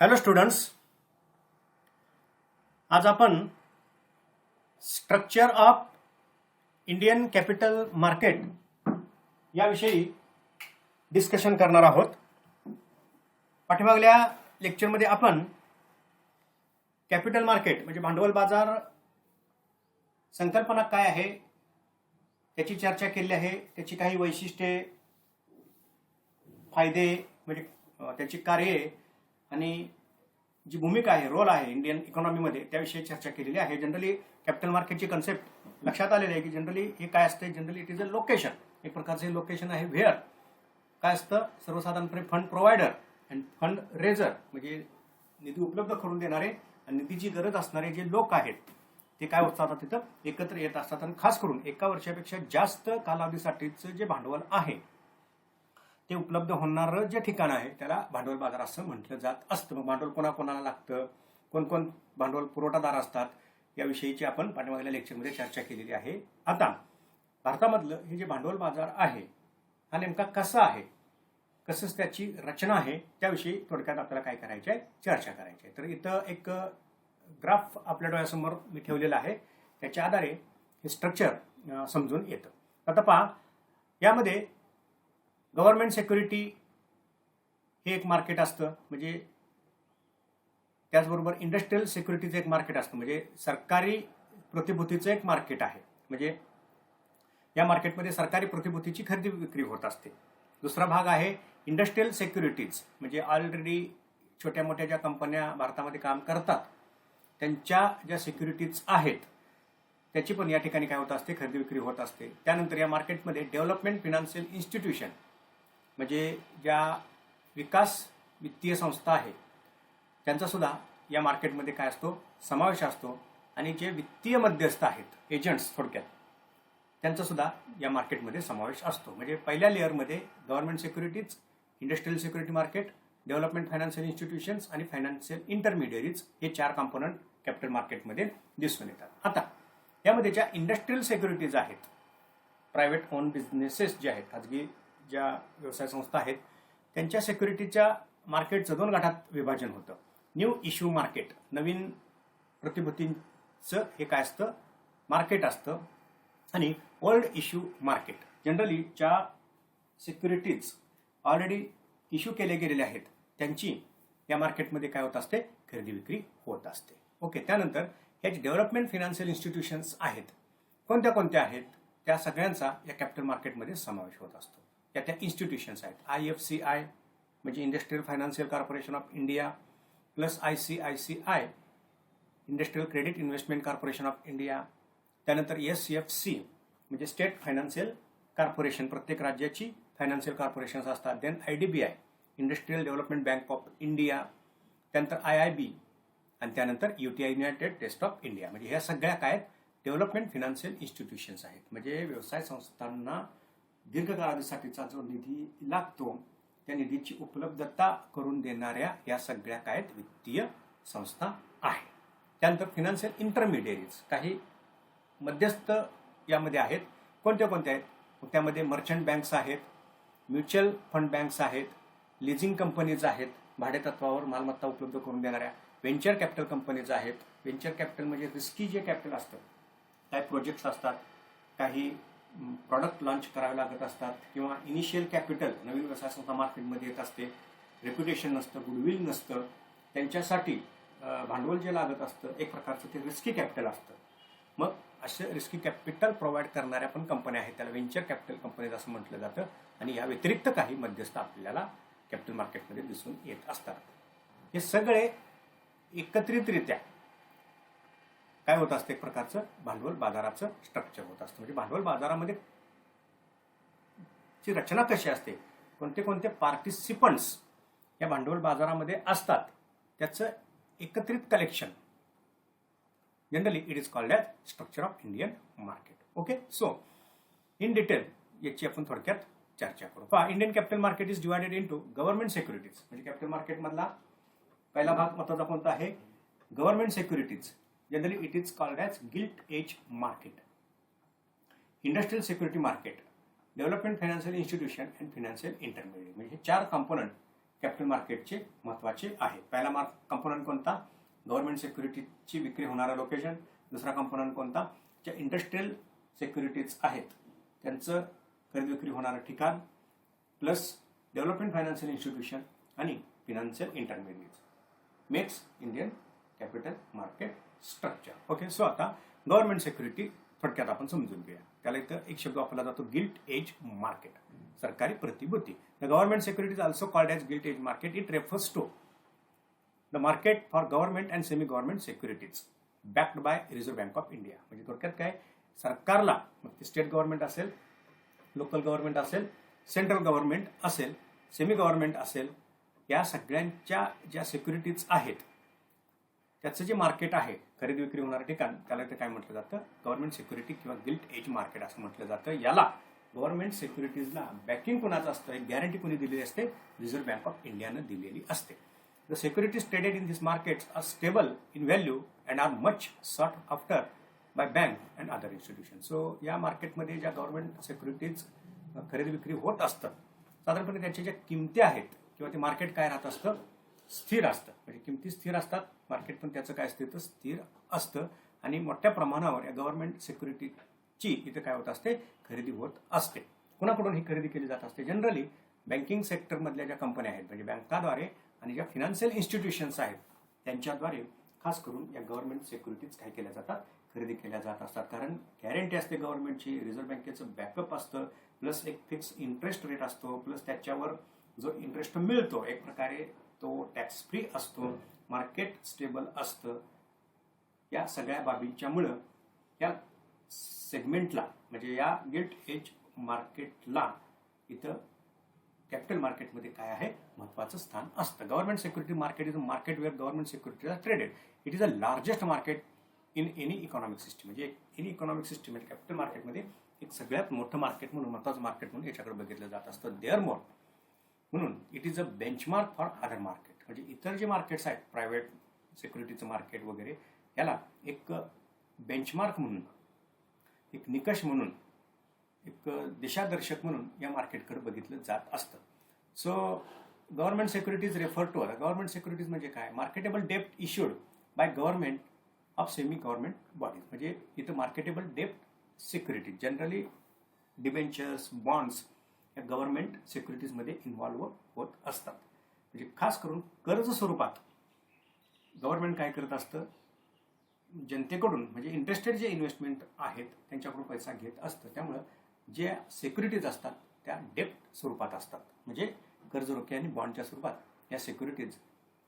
Hello students, आज आपण structure of Indian capital market याविषयी डिस्कशन करणार आहोत. पाठीमागल्या लेक्चरमध्ये आपण कॅपिटल मार्केट म्हणजे भांडवल बाजार संकल्पना काय आहे त्याची चर्चा केली आहे. त्याची काही वैशिष्ट्ये, फायदे म्हणजे त्याची कार्ये आणि जी भूमिका आहे, रोल आहे इंडियन इकॉनॉमीमध्ये त्याविषयी चर्चा केलेली आहे. जनरली कॅपिटल मार्केटची कन्सेप्ट लक्षात आलेली आहे की जनरली हे काय असते. Generally it is a location, एक प्रकारचे लोकेशन आहे. व्हेअर काय असतं, सर्वसाधारणपणे fund provider and fund razor म्हणजे निधी उपलब्ध करून देणारे आणि निधीची गरज असणारे जे लोक आहेत ते काय होतात, तिथं एकत्र येत असतात. आणि खास करून एका वर्षापेक्षा जास्त कालावधीसाठीचं जे भांडवल आहे ते उपलब्ध होणारं जे ठिकाण आहे त्याला भांडवल बाजार असं म्हटलं जात असतं. मग भांडवल कोणाकोणाला लागतं, कोण कोण भांडवल पुरवठादार असतात याविषयीची आपण पाठीमागल्या लेक्चरमध्ये चर्चा केलेली आहे. आता भारतामधलं हे जे भांडवल बाजार आहे हा नेमका कसा आहे, कसं त्याची रचना आहे त्याविषयी थोडक्यात आपल्याला काय करायचं आहे, चर्चा करायची आहे. तर इथं एक ग्राफ आपल्या डोळ्यासमोर मी ठेवलेला आहे, त्याच्या आधारे हे स्ट्रक्चर समजून येतं. आता पहा, यामध्ये गव्हर्नमेंट सिक्युरिटी हे एक मार्केट असतं, म्हणजे त्याचबरोबर इंडस्ट्रियल सिक्युरिटीचं एक मार्केट असतं, म्हणजे सरकारी प्रतिभूतीचं एक मार्केट आहे. म्हणजे या मार्केटमध्ये सरकारी प्रतिभूतीची खरेदी विक्री होत असते. दुसरा भाग आहे इंडस्ट्रियल सिक्युरिटीज, म्हणजे ऑलरेडी छोट्या मोठ्या ज्या कंपन्या भारतामध्ये काम करतात त्यांच्या ज्या सिक्युरिटीज आहेत त्याची पण या ठिकाणी काय होत असते, खरेदी विक्री होत असते. त्यानंतर या मार्केटमध्ये डेव्हलपमेंट फिनान्शियल इन्स्टिट्यूशन म्हणजे ज्या विकास वित्तीय संस्था आहेत त्यांचा सुद्धा या मार्केटमध्ये काय असतो, समावेश असतो. आणि जे वित्तीय मध्यस्थ आहेत, एजंट्स थोडक्यात, त्यांचा सुद्धा या मार्केटमध्ये समावेश असतो. म्हणजे पहिल्या लेअरमध्ये government securities, industrial security market, development financial institutions आणि फायनान्शियल इंटरमिडियरीज हे 4 कॉम्पोनंट कॅपिटल मार्केटमध्ये दिसून येतात. आता यामध्ये ज्या इंडस्ट्रियल सिक्युरिटीज आहेत, प्रायव्हेट ओन बिझनेसेस जे आहेत, खाजगी ज्या व्यवसाय संस्था आहेत त्यांच्या सिक्युरिटीच्या मार्केटचं 2 गटात विभाजन होतं. न्यू इश्यू मार्केट, नवीन प्रतिभूतींचं हे काय असतं, मार्केट असतं. आणि ओल्ड इश्यू मार्केट, जनरली ज्या सिक्युरिटीज ऑलरेडी इश्यू केले गेलेले आहेत त्यांची या मार्केटमध्ये काय होत असते, खरेदी विक्री होत असते. ओके. त्यानंतर हे जे डेव्हलपमेंट फायनान्शियल इन्स्टिट्यूशन्स आहेत, कोणत्या कोणत्या आहेत त्या सगळ्यांचा या कॅपिटल मार्केटमध्ये समावेश होत असतो. त्या इन्स्टिट्यूशन्स आहेत. IFCI म्हणजे industrial financial corporation of India, plus ICICI industrial credit investment corporation of India. त्यानंतर SFC म्हणजे स्टेट फायनान्शियल कॉर्पोरेशन, प्रत्येक राज्याची फायनान्शियल कॉर्पोरेशन्स असतात. Then IDBI industrial development bank of India. त्यानंतर IIB आणि त्यानंतर UTI united trust of India. म्हणजे ह्या सगळ्या काय डेव्हलपमेंट फायनान्शियल इन्स्टिट्यूशन्स आहेत. म्हणजे व्यवसाय संस्थांना दीर्घकाळासाठीचा जो निधी लागतो त्या निधीची उपलब्धता करून देणाऱ्या या सगळ्या काय वित्तीय संस्था आहेत. त्यानंतर फायनान्शियल इंटरमिडियरीज, काही मध्यस्थ यामध्ये आहेत. कोणत्या कोणत्या आहेत, त्यामध्ये मर्चंट बँक्स आहेत, म्युच्युअल फंड बँक्स आहेत, लिझिंग कंपनीज आहेत, भाडेतत्वावर मालमत्ता उपलब्ध करून देणाऱ्या, व्हेंचर कॅपिटल कंपनीज आहेत. व्हेंचर कॅपिटल म्हणजे रिस्की जे कॅपिटल असतं, काही प्रोजेक्ट्स असतात, काही प्रॉडक्ट लॉन्च करावे लागत असतात, किंवा इनिशियल कॅपिटल नवीन व्यवसाय संस्था मार्केटमध्ये येत असते, रेप्युटेशन नसतं, गुडविल नसतं, त्यांच्यासाठी भांडवल जे लागत असतं एक प्रकारचं ते रिस्की कॅपिटल असतं. मग असे रिस्की कॅपिटल प्रोव्हाइड करणाऱ्या पण कंपन्या आहेत, त्याला व्हेंचर कॅपिटल कंपनीज असं म्हटलं जातं. आणि या व्यतिरिक्त काही मध्यस्थ आपल्याला कॅपिटल मार्केटमध्ये दिसून येत असतात. हे सगळे एकत्रितरित्या काय होत असतं, एक प्रकारचं भांडवल बाजाराचं स्ट्रक्चर होत असतं. म्हणजे भांडवल बाजारामध्ये ची रचना कशी असते, कोणते कोणते पार्टिसिपंट्स या भांडवल बाजारामध्ये असतात त्याचं एकत्रित collection, generally it is called as structure of Indian market. Okay. So in detail याची आपण थोडक्यात चर्चा करू. पहा, Indian capital market is divided into government securities, म्हणजे कॅपिटल मार्केटमधला पहिला भाग महत्त्वाचा कोणता आहे, government securities. Generally, it is called as gilt-edge market, industrial security market, development financial institution and financial intermediary. म्हणजे 4 कंपोनंट कॅपिटल मार्केटचे महत्त्वाचे आहे. पहिला कंपोनंट कोणता? गव्हर्नमेंट सिक्युरिटीजची विक्री होणारा लोकेशन. दुसरा कंपोनंट कोणता? ज्या इंडस्ट्रियल सिक्युरिटीज आहेत त्यांचं खरेदी विक्री होणारं ठिकाण, प्लस डेव्हलपमेंट फायनान्शियल इन्स्टिट्यूशन आणि financial इंटरमिडिएट्स makes Indian capital market structure. Okay, so आता गव्हर्नमेंट सिक्युरिटी थोडक्यात आपण समजून घेऊया. त्याला इथं एक शब्द वापरला जातो, गिल्ट एज मार्केट, सरकारी प्रतिभूती. The government security is also called as gilt edge market. It refers to the market for government and semi government securities backed by Reserve Bank of India. म्हणजे थोडक्यात काय, सरकारला, मग ते स्टेट गव्हर्नमेंट असेल, local government असेल, central government असेल, semi government असेल, या सगळ्यांच्या ज्या सिक्युरिटीज आहेत त्याचं जे मार्केट आहे, खरेदी विक्री होणारं ठिकाण, त्याला इथे काय म्हटलं जातं? गव्हर्नमेंट सिक्युरिटी किंवा गिल्ट एज मार्केट असं म्हटलं जातं. याला गव्हर्नमेंट सिक्युरिटीजला बॅकिंग कोणाचं असतं? एक गॅरंटी कोणी दिलेली असते? रिझर्व्ह बँक ऑफ इंडियानं दिलेली असते. The securities traded in this markets are stable in value and are much sought after by bank and other institution. So या मार्केटमध्ये ज्या गव्हर्नमेंट सिक्युरिटीज खरेदी विक्री होत असतात, साधारणपणे त्यांच्या ज्या किमती आहेत किंवा ते मार्केट काय राहत असतं? स्थिर असतं. म्हणजे किमती स्थिर असतात, मार्केट पण त्याचं काय असतं तर स्थिर असतं. आणि मोठ्या प्रमाणावर या गव्हर्नमेंट सिक्युरिटीची इथे काय होत असते? खरेदी होत असते. कुणाकडून ही खरेदी केली जात असते? जनरली बँकिंग सेक्टरमधल्या ज्या कंपन्या आहेत, म्हणजे बँकाद्वारे आणि ज्या फिनान्शियल इन्स्टिट्यूशन्स आहेत त्यांच्याद्वारे खास करून या गव्हर्नमेंट सिक्युरिटीज काय केल्या जातात? खरेदी केल्या जात असतात. कारण गॅरंटी असते गव्हर्नमेंटची, रिझर्व्ह बँकेचं बॅकअप असतं, प्लस एक फिक्स इंटरेस्ट रेट असतो, प्लस त्याच्यावर जो इंटरेस्ट मिळतो एक प्रकारे तो टॅक्स फ्री असतो, मार्केट स्टेबल असतं. या सगळ्या बाबींच्यामुळं या सेगमेंटला, म्हणजे या गिल्ट एज मार्केटला इथं कॅपिटल मार्केटमध्ये काय आहे? महत्त्वाचं स्थान असतं. Government security market is a market where government securities are traded. It is a largest market in any economic system. म्हणजे एनी इकॉनॉमिक सिस्टम म्हणजे कॅपिटल मार्केटमध्ये एक सगळ्यात मोठं मार्केट म्हणून, महत्त्वाचं मार्केट म्हणून याच्याकडे बघितलं जात असतं. देअर मोर म्हणून it is a benchmark for other market. म्हणजे इतर जे मार्केट्स आहेत, प्रायव्हेट सिक्युरिटीचं मार्केट वगैरे, याला एक बेंचमार्क म्हणून, एक निकष म्हणून, एक दिशादर्शक म्हणून या मार्केटकडे बघितलं जात असतं. So government securities refer to government securities म्हणजे काय? मार्केटेबल डेप्ट issued by government of semi government bodies. म्हणजे इथं मार्केटेबल डेप्ट सिक्युरिटी, जनरली डिबेंचर्स, बॉन्ड्स या गव्हर्नमेंट सिक्युरिटीजमध्ये इन्व्हॉल्व्ह होत असतात. म्हणजे खास करून कर्ज स्वरूपात गव्हर्नमेंट काय करत असतं? जनतेकडून, म्हणजे इंटरेस्टेड जे इन्व्हेस्टमेंट आहेत त्यांच्याकडून पैसा घेत असतं. त्यामुळं जे सिक्युरिटीज असतात त्या डेप्ट स्वरूपात असतात. म्हणजे कर्ज रोखे आणि बॉन्डच्या स्वरूपात या सिक्युरिटीज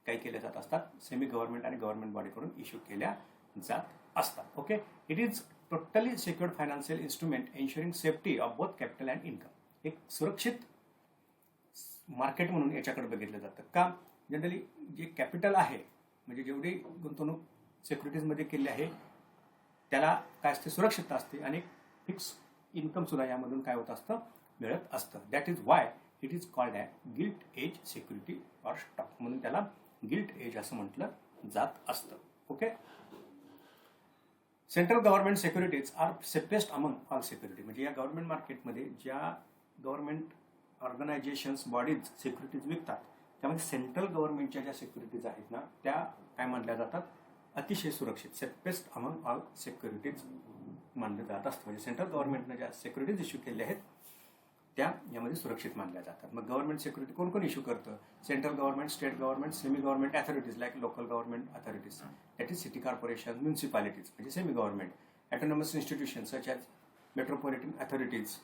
काय केल्या जात असतात? सेमी गव्हर्नमेंट आणि गव्हर्नमेंट बॉडीकडून इश्यू केल्या जात असतात. Okay, it is totally secured financial instrument ensuring safety of both capital and income. एक सुरक्षित मार्केट म्हणून याच्याकडे बघितलं जातं. का? जनरली जे कॅपिटल आहे, म्हणजे जेवढी गुंतवणूक सिक्युरिटीजमध्ये केली आहे त्याला काय असते? सुरक्षितता असते आणि फिक्स इन्कम सुद्धा यामधून काय होत असतं? मिळत असतं. That is why it is called as gilt edge security or stock. म्हणून त्याला गिल्ट एज असं म्हटलं जात असतं. Okay, central government securities are safest among all security. म्हणजे या गव्हर्नमेंट मार्केटमध्ये ज्या गव्हर्नमेंट ऑर्गनायझेशन्स, बॉडीज सिक्युरिटीज विकतात त्यामध्ये सेंट्रल गव्हर्नमेंटच्या ज्या सिक्युरिटीज आहेत ना त्या काय मानल्या जातात? अतिशय सुरक्षित, सेफेस्ट अमंग ऑल सिक्युरिटीज मानले जात असतं. म्हणजे सेंट्रल गव्हर्नमेंटने ज्या सिक्युरिटीज इश्यू केल्या आहेत त्या यामध्ये सुरक्षित मानल्या जातात. मग गव्हर्नमेंट सिक्युरिटी कोण कोण इश्यू करतं? Central government, state government, semi government authorities like local government authorities, that is city corporation, municipalities म्हणजे semi government, autonomous institution such as metropolitan authorities,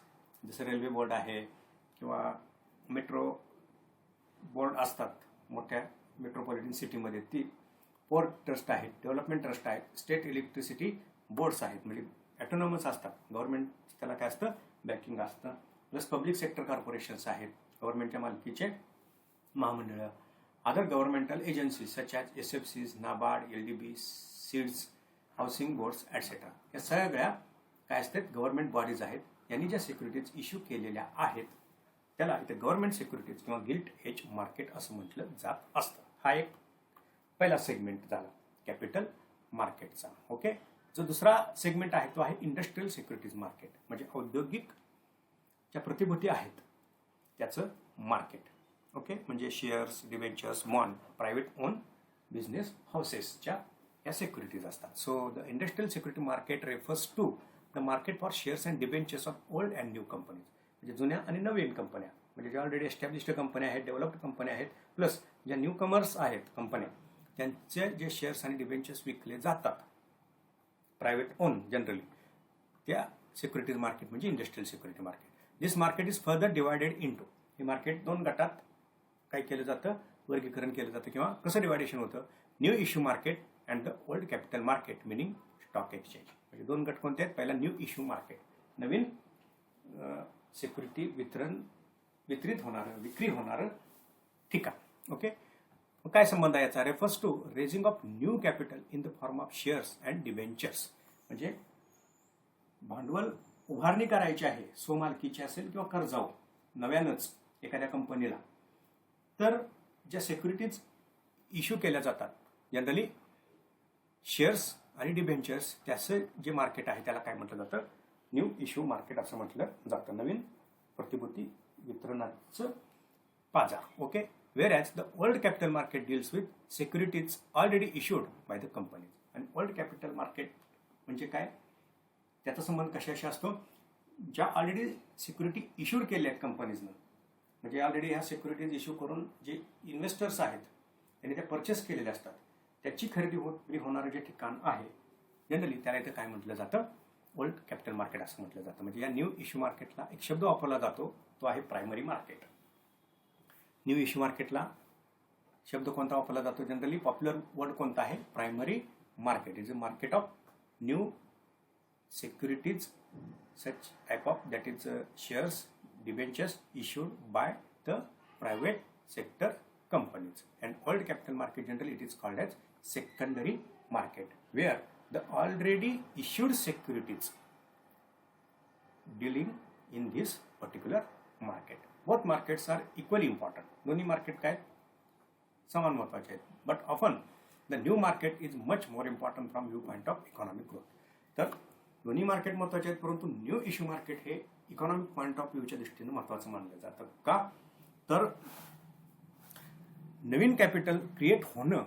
जसं रेल्वे बोर्ड आहे किंवा मेट्रो बोर्ड असतात मोठ्या metropolitan सिटीमध्ये, ती पोर्ट ट्रस्ट आहेत, development trust आहेत, स्टेट इलेक्ट्रिसिटी बोर्ड्स आहेत. म्हणजे ऑटोनॉमस असतात. गव्हर्नमेंट त्याला काय असतं? बँकिंग असतं. प्लस पब्लिक सेक्टर कॉर्पोरेशन्स आहेत, गव्हर्नमेंटच्या मालकीचे महामंडळं, other governmental agencies such as SFCs, NABARD, LDB, seeds, housing boards ॲटसेट्रा. या सगळ्या काय असतात? गव्हर्नमेंट बॉडीज आहेत. यांनी ज्या सिक्युरिटीज इश्यू केलेल्या आहेत त्याला इथे गव्हर्नमेंट सिक्युरिटीज किंवा गिल्ट एज मार्केट असं म्हटलं जात असतं. हा एक पहिला सेगमेंट झाला कॅपिटल मार्केटचा. ओके, जो दुसरा सेगमेंट आहे तो आहे इंडस्ट्रियल सिक्युरिटीज मार्केट. म्हणजे औद्योगिक ज्या प्रतिभूती आहेत त्याचं मार्केट. ओके, म्हणजे shares, debentures, bond, private own business हाऊसेसच्या या सिक्युरिटीज असतात. So the industrial security market refers to the market for shares and debentures of old and new companies, म्हणजे जुन्या आणि नवीन कंपन्या, म्हणजे ज्या ऑलरेडी एस्टॅब्लिश्ड कंपन्या आहेत, डेव्हलप्ड कंपन्या आहेत, प्लस ज्या न्यू कमर्स आहेत कंपन्या, त्यांचे जे शेअर्स आणि डिबेंचर्स विकले जातात प्रायव्हेट ओन जनरली, त्या सिक्युरिटीज मार्केट म्हणजे industrial security market. This market is further divided into, हे मार्केट 2 गटात काय केलं जातं, वर्गीकरण केलं जातं, किंवा कसं डिवायडेशन होतं, new issue market and the old capital market meaning stock exchange. म्हणजे 2 गट कोणते आहेत, पहिला न्यू इश्यू मार्केट, नवीन सिक्युरिटी वितरित होणारं, विक्री होणारं ठिकाण. ओके, काय संबंध आहे याचा, refers to raising of new capital in the form of shares and debentures, म्हणजे भांडवल उभारणी करायची आहे, स्वमालकीची असेल किंवा कर्जाऊ नव्यानंच एखाद्या कंपनीला, तर ज्या सिक्युरिटीज इश्यू केल्या जातात जनरली शेअर्स आणि डिबेंचर्स, त्याचं जे मार्केट आहे त्याला काय म्हटलं जातं, न्यू इश्यू मार्केट असं म्हटलं जातं, नवीन प्रतिभूती वितरणाचं बाजार. Okay, whereas the old capital market deals with securities already issued by the companies. आणि ओल्ड कॅपिटल मार्केट म्हणजे काय, त्याचा संबंध कशाशी असतो, ज्या ऑलरेडी सिक्युरिटी इश्यूड केल्या आहेत कंपनीजनं, म्हणजे ऑलरेडी ह्या सिक्युरिटीज इश्यू करून जे इन्व्हेस्टर्स आहेत त्यांनी त्या परचेस केलेल्या असतात, त्याची खरेदी होणारं जे ठिकाण आहे जनरली त्याला इथं काय म्हटलं जातं, ओल्ड कॅपिटल मार्केट असं म्हटलं जातं. म्हणजे या न्यू इश्यू मार्केटला एक शब्द वापरला जातो, तो आहे प्रायमरी मार्केट. न्यू इश्यू मार्केटला शब्द कोणता वापरला जातो, जनरली पॉप्युलर वर्ड कोणता आहे, primary market is a market of new securities such type of that is shares, debentures issued by the private sector companies. And old capital market generally it is called as secondary market, where the already issued securities dealing in this particular market. Both markets are equally important. दोन्ही market काय समान महत्वाचे आहेत, but often the new market is much more important from viewpoint of economic growth. तर दोन्ही market महत्वाचे आहेत, परंतु न्यू इश्यू मार्केट हे इकॉनॉमिक पॉइंट ऑफ व्ह्यूच्या दृष्टीने महत्वाचं मानलं जातं. का तर नवीन कॅपिटल क्रिएट होणं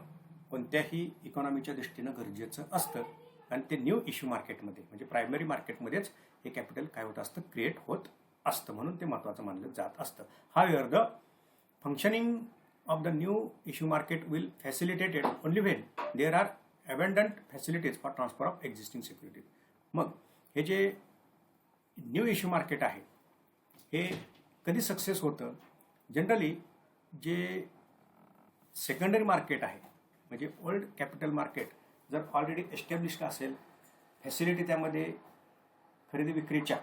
कोणत्याही इकॉनॉमीच्या दृष्टीनं गरजेचं असतं, आणि ते न्यू इश्यू मार्केटमध्ये म्हणजे प्रायमरी मार्केटमध्येच हे कॅपिटल काय होत असतं, क्रिएट होत असतं, म्हणून ते महत्त्वाचं मानलं जात असतं. However the functioning of the new issue market will facilitated only when there are abundant facilities for transfer of existing securities. मग हे जे न्यू इश्यू मार्केट आहे हे कधी सक्सेस होतं, जनरली जे सेकंडरी मार्केट आहे म्हणजे ओल्ड कॅपिटल मार्केट जर ऑलरेडी एस्टॅब्लिश्ड असेल, फॅसिलिटी त्यामध्ये खरेदी विक्रीच्या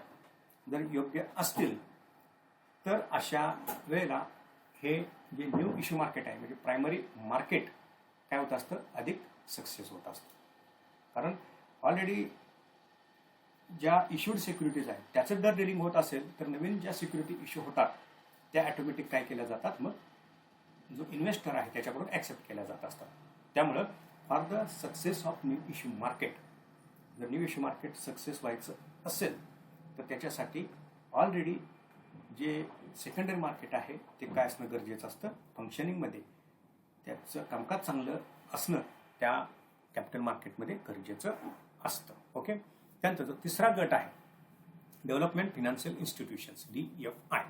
जर योग्य असतील, तर अशा वेळेला हे जे न्यू इश्यू मार्केट आहे म्हणजे प्रायमरी मार्केट काय होत असतं, अधिक सक्सेस होत असतं. कारण ऑलरेडी ज्या इश्यूड सिक्युरिटीज आहेत त्याचं जर डिलिंग होत असेल, तर नवीन ज्या सिक्युरिटी इश्यू होतात त्या ॲटोमॅटिक काय केल्या जातात, मग जो इन्व्हेस्टर आहे त्याच्याकडून ॲक्सेप्ट केल्या जात असतात. त्यामुळं for the success of new issue market, जर न्यू इश्यू मार्केट सक्सेस व्हायचं असेल तर त्याच्यासाठी ऑलरेडी जे सेकंडरी मार्केट आहे ते काय असणं गरजेचं असतं, फंक्शनिंगमध्ये त्याचं कामकाज चांगलं असणं त्या कॅपिटल मार्केटमध्ये गरजेचं असतं. ओके, त्यानंतर जो तिसरा गट आहे development financial institutions, DFI.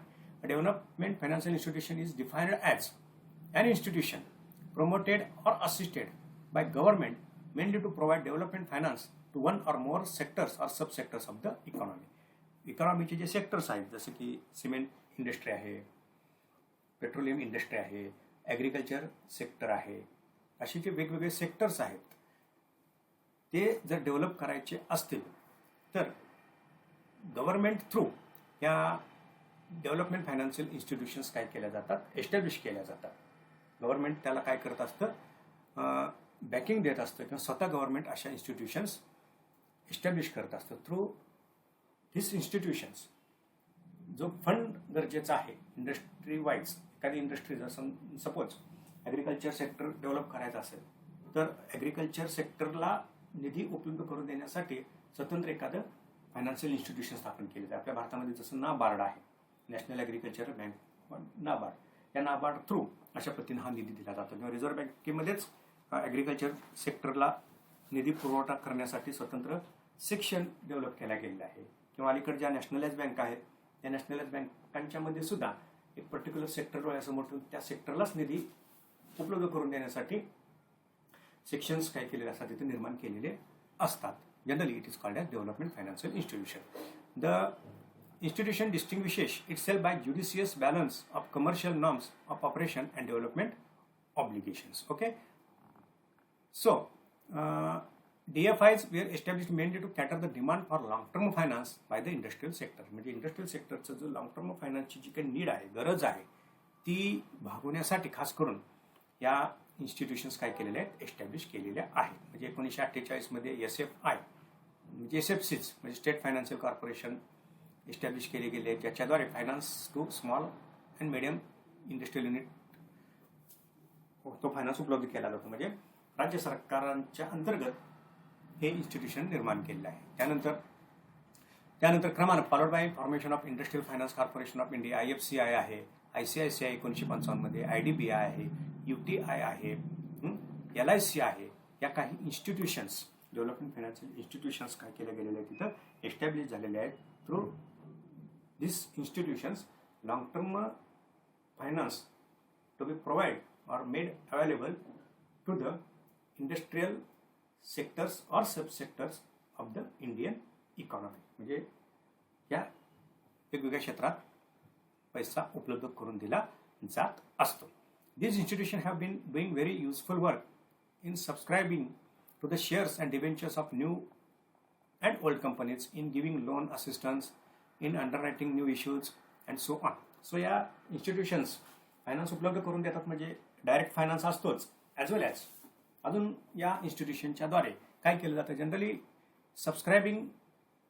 Development financial institution is defined as an institution promoted or assisted by government mainly to provide development finance to one or more sectors or subsectors of the economy. इकॉनॉमीचे जे sectors आहेत जसे की cement industry आहे, petroleum industry आहे, agriculture sector आहे, असे जे वेगवेगळे सेक्टर्स आहेत ते जर डेव्हलप करायचे असतील तर गव्हर्नमेंट थ्रू या डेव्हलपमेंट फायनान्शियल इन्स्टिट्यूशन्स काय केल्या जातात, एस्टॅब्लिश केल्या जातात. गव्हर्नमेंट त्याला काय करत असतं, बॅकिंग देत असतं किंवा स्वतः गव्हर्नमेंट अशा इन्स्टिट्यूशन्स एस्टॅब्लिश करत असतं. थ्रू धिस इन्स्टिट्यूशन्स जो फंड गरजेचा आहे इंडस्ट्री वाईज, एखादी इंडस्ट्री जर सपोज ॲग्रिकल्चर सेक्टर डेव्हलप करायचं असेल तर ॲग्रिकल्चर सेक्टरला निधी उपलब्ध करून देण्यासाठी स्वतंत्र एखादं फायनान्शियल इन्स्टिट्यूशन स्थापन केले जाते. आपल्या भारतामध्ये जसं नाबार्ड आहे, नॅशनल ॲग्रिकल्चर बँक, नाबार्ड, या नाबार्ड थ्रू अशा पद्धतीने हा निधी दिला जातो. किंवा रिझर्व्ह बँकेमध्येच ॲग्रिकल्चर सेक्टरला निधी पुरवठा करण्यासाठी स्वतंत्र सेक्शन डेव्हलप केला गेलेला आहे. किंवा अलीकडे ज्या नॅशनलाइज बँक आहेत त्या नॅशनलाइज बँकांच्या मध्ये सुद्धा एक पर्टिक्युलर सेक्टर डोळ्यासमोर ठेवून त्या सेक्टरलाच निधी उपलब्ध करून देण्यासाठी सेक्शन्स काय केलेले असतात तिथे निर्माण केलेले असतात. Generally it is called as development financial institution. The institution distinguishes itself by judicious balance of commercial norms of operation and development obligations. Okay, so DFIs were established mainly to cater the demand for long-term finance by the industrial sector. म्हणजे industrial सेक्टरचं जो long term फायनान्सची जी काही need आहे, गरज आहे, ती भागवण्यासाठी खास करून या इन्स्टिट्यूशन्स काय केलेल्या आहेत, एस्टॅब्लिश केलेल्या आहेत. म्हणजे 1948 मध्ये SFI म्हणजे SFCs म्हणजे स्टेट फायनान्शियल कॉर्पोरेशन एस्टॅब्लिश केले गेले, ज्याच्याद्वारे finance to small and medium industrial unit तो फायनान्स उपलब्ध केला जातो. म्हणजे राज्य सरकारांच्या अंतर्गत हे इन्स्टिट्यूशन निर्माण केलेलं आहे. त्यानंतर क्रमानं followed by formation of industrial finance corporation of India, IFCI आहे, ICICI 1955 मध्ये, IDBI आहे, UTI आहे, LIC आहे. या काही इन्स्टिट्यूशन्स डेव्हलपमेंट फायनान्शियल इन्स्टिट्यूशन्स काय केले गेलेले आहेत तिथं एस्टॅब्लिश झालेले आहेत. Through these institutions, long-term finance to be provided or made available to the industrial sectors or subsectors of the Indian economy. म्हणजे या वेगवेगळ्या क्षेत्रात पैसा उपलब्ध करून दिला जात असतो. These institutions have been doing very useful work in subscribing to the shares and debentures of new and old companies, in giving loan assistance, in underwriting new issues and so on. So या institutions finance उपलब्ध करून देतात. म्हणजे direct finance असतोच, as well as अजून या इन्स्टिट्यूशनच्या द्वारे काय केलं जातं, generally subscribing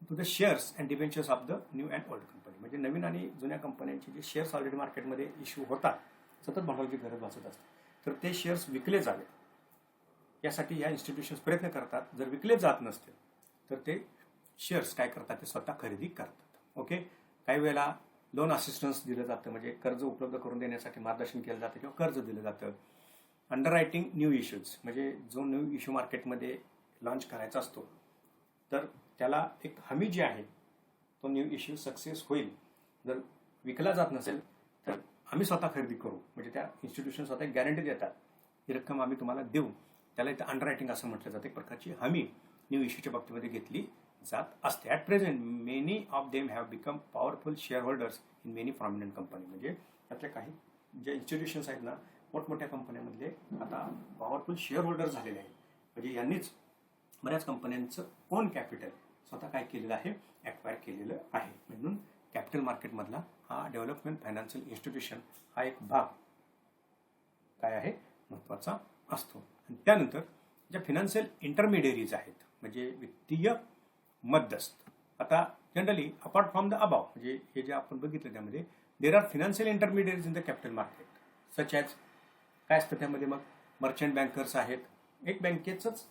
to the shares and debentures of the new and old company. म्हणजे नवीन आणि जुन्या कंपन्यांचे जे शेअर्स ऑलरेडी मार्केटमध्ये इश्यू होतात, सतत भांडवलाची गरज भासत असते, तर ते शेअर्स विकले जावेत यासाठी या इन्स्टिट्यूशन्स प्रयत्न करतात. जर विकले जात नसतील तर ते शेअर्स काय करतात, ते स्वतः खरेदी करतात. ओके, काही वेळेला लोन असिस्टन्स दिलं जातं, म्हणजे कर्ज उपलब्ध करून देण्यासाठी मार्गदर्शन केलं जातं किंवा कर्ज दिलं जातं. अंडररायटिंग न्यू इश्यूज म्हणजे जो न्यू इश्यू मार्केटमध्ये लॉन्च करायचा असतो तर त्याला एक हमी जी आहे तो न्यू इश्यू सक्सेस होईल. जर विकला जात नसेल तर आम्ही स्वतः खरेदी करू, म्हणजे त्या इन्स्टिट्यूशन स्वतः गॅरंटी देतात, ही रक्कम आम्ही तुम्हाला देऊ. त्याला इथं अंडररायटिंग असं म्हटलं जातं. एक प्रकारची हमी न्यू इश्यूच्या बाबतीमध्ये घेतली जात असते. At present many of them have become powerful share holders in many prominent company. म्हणजे त्यातल्या काही जे इन्स्टिट्यूशन्स आहेत ना, मोठमोठ्या कंपन्यांमधले आता पॉवरफुल शेअर होल्डर झालेले आहेत. म्हणजे यांनीच बऱ्याच कंपन्यांचं ओन कॅपिटल स्वतः काय केलेलं आहे, ॲक्वायर केलेलं आहे. म्हणून कॅपिटल मार्केटमधला हा डेव्हलपमेंट फायनान्शियल इन्स्टिट्यूशन हा एक भाग काय आहे, महत्त्वाचा असतो. आणि त्यानंतर ज्या फिनान्शियल इंटरमिडियरीज आहेत म्हणजे वित्तीय मध्यस्थ. आता generally apart from the above म्हणजे हे जे आपण बघितलं त्यामध्ये there are financial intermediaries in the capital market such as काय असतं त्यामध्ये, मग मर्चंट बँकर्स आहेत. एक बँकेचंच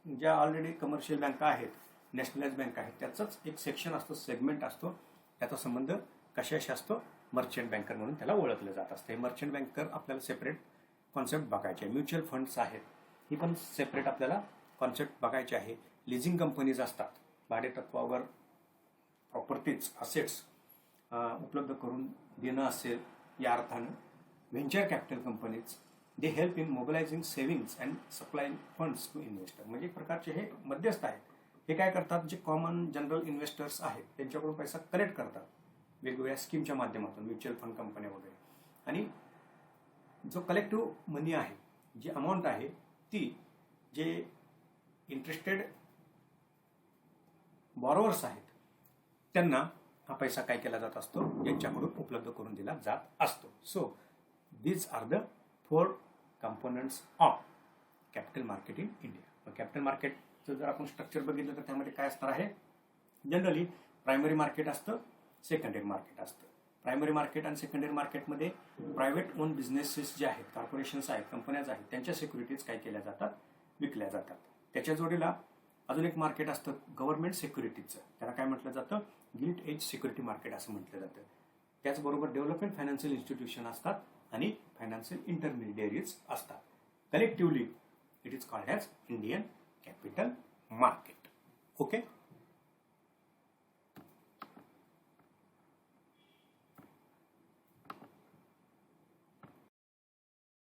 ज्या ऑलरेडी कमर्शियल बँका आहेत, नॅशनलाइज बँक आहेत, त्याचंच एक सेक्शन असतो, सेगमेंट असतो. त्याचा संबंध कशाशी असतो, मर्चंट बँकर म्हणून त्याला ओळखलं जात असतं. हे मर्चंट बँकर आपल्याला सेपरेट कॉन्सेप्ट बघायचे आहे. म्युच्युअल फंड्स आहेत, ही पण सेपरेट आपल्याला कॉन्सेप्ट बघायचे आहे. लिझिंग कंपनीज असतात, भाडेतत्वावर प्रॉपर्टीज असेट्स उपलब्ध करून देणं असेल या अर्थानं. Venture capital companies they help in mobilising savings and supplying funds to investor. म्हणजे एक प्रकारचे हे मध्यस्थ आहेत. हे काय करतात, जे कॉमन जनरल इन्व्हेस्टर्स आहेत त्यांच्याकडून पैसा कलेक्ट करतात वेगवेगळ्या स्कीमच्या माध्यमातून, म्युच्युअल फंड कंपन्या वगैरे. आणि जो कलेक्टिव्ह मनी आहे, जी अमाऊंट आहे ती जे इंटरेस्टेड बॉरोवर्स आहेत त्यांना हा पैसा काय केला जात असतो, यांच्याकडून उपलब्ध करून दिला जात असतो. So these are the 4 components of capital market in India. Capital मार्केटचं जर आपण स्ट्रक्चर बघितलं तर त्यामध्ये काय असणार आहे, जनरली प्रायमरी मार्केट असतं, सेकंडरी मार्केट असतं. प्रायमरी मार्केट आणि सेकंडरी मार्केटमध्ये प्रायव्हेट ओन बिझनेसेस जे आहेत, कॉर्पोरेशन्स आहेत, कंपन्याज आहेत, त्यांच्या सिक्युरिटीज काय केल्या जातात, विकल्या जातात. त्याच्या जोडीला अजून एक मार्केट असतं गव्हर्नमेंट सिक्युरिटीजचं, त्याला काय म्हटलं जातं, गिल्ट एज सिक्युरिटी मार्केट असं म्हटलं जातं. त्याचबरोबर डेव्हलपमेंट फायनान्शियल इन्स्टिट्यूशन असतात आणि फायनान्शियल इंटरमिडियरीज असतात. Collectively it is called as Indian capital market. Okay.